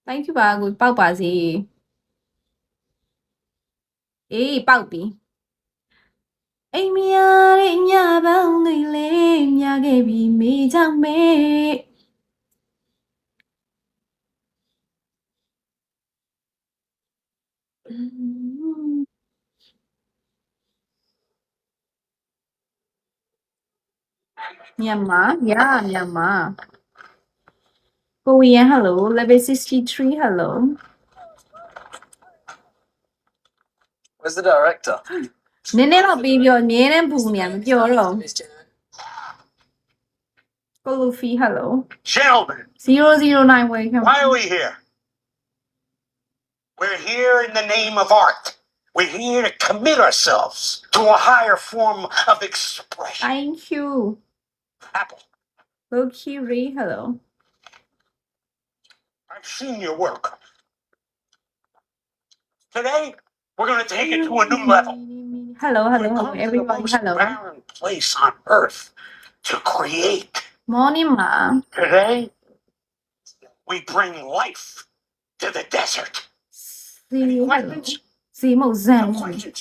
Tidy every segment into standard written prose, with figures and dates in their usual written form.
thank you ပါကိုပေါက်ပါစေအေးပေါက်ပြီအိမ်မရတဲ့ညပေါင်းတွေလေးမြခဲ့ပြီမေးကြောင့်မေးမြန်မာမြန်မာကိုရီးယား hello level 63 hello Where's the director? နည်းနည်းတော့ပြီးပြောအမြဲတမ်းပူနေရမပြောတော့ကိုလူဖီ hello Gentlemen, 009 welcome why are we here? We're here in the name of art. We're here to commit ourselves to a higher form of expression. thank you Apple, okay Ray hello I've seen your work. Today, we're going to take it to a new level. hello We've hello come to the everybody most hello barren place on earth to create. morning ma Today, we bring life to the desert. see Any hello questions? see မဟုတ်ဇန် No questions.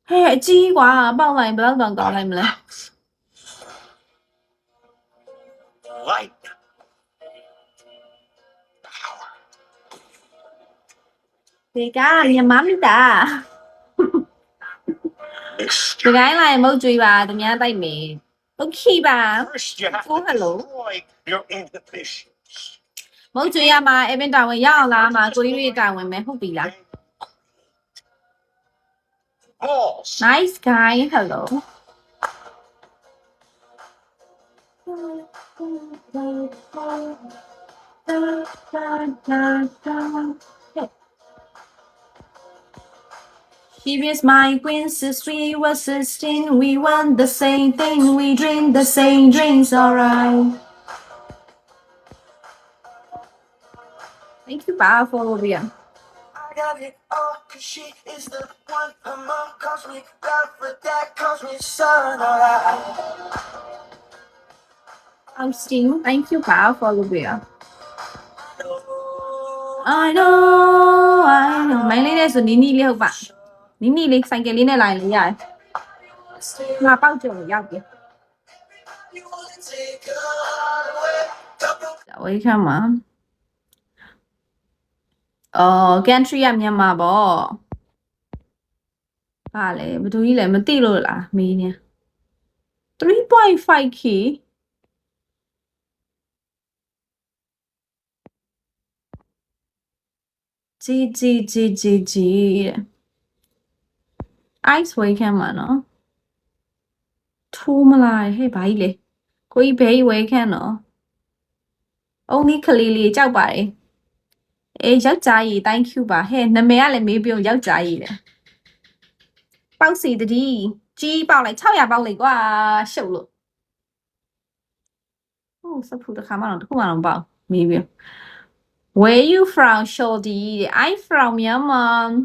ဟဲ့အကြီးกว่าပေါက်လိုက်ဘယ်လောက်တောင်ကောင်းလိုက်မလဲ Light. Power. ဒီကမြန်မာမိတာဒီတိုင်းလိုက်မဟုတ်ကြွေးပါသူများတိုက်မေโอเคပါ First, you have Oh, to hello. destroy your inhibitions. မဟုတ်ကြွေးရမှာအဗင်တာဝင်ရအောင်လားမှာကိုကြီးတွေတာဝင်မယ်ဟုတ်ပြီလား Balls. nice guy hello She is my princess, we were 16, we want the same thing, we drink the same drinks, alright. Thank you, Bob, for Olivia. I got it all, cause she is the one her mom calls me, God for that calls me son, alright. I'm Steve, thank you, Bob, for Olivia. I know. My name is Nini Liu Ba. Nini Liu, thank you, Nini Lai Liu. ငါပေါက်ကြုံရောက်ပြီဝေးခမ်းမှာcountry ကမြန်မာပေါ့ဟာလေဘယ်သူကြီးလဲမသိလို့လားမင်းနေ 3.5k ကြီး ice ဝေးခမ်းမှာနော်ထိုးမလားဟဲ့ဘာကြီးလဲကိုကြီးဘေးဝေးခမ်းနော်အုံးဒီကလေးလေးကြောက်ပါတယ်အေးယောက်ျားကြီး thank you ပါဟဲ့နာမည်ကလည်းမေးပြုံးယောက်ျားကြီးလေပေါက်စီတတိကြီးပေါက်လိုက်600ပေါက်လိုက်ကွာရှုပ်လို့ဟိုစဖူတစ်ခါမှတော့တစ်ခုမှတော့ပေါက်မေးပြုံး Where you from Shorty I from Myanmar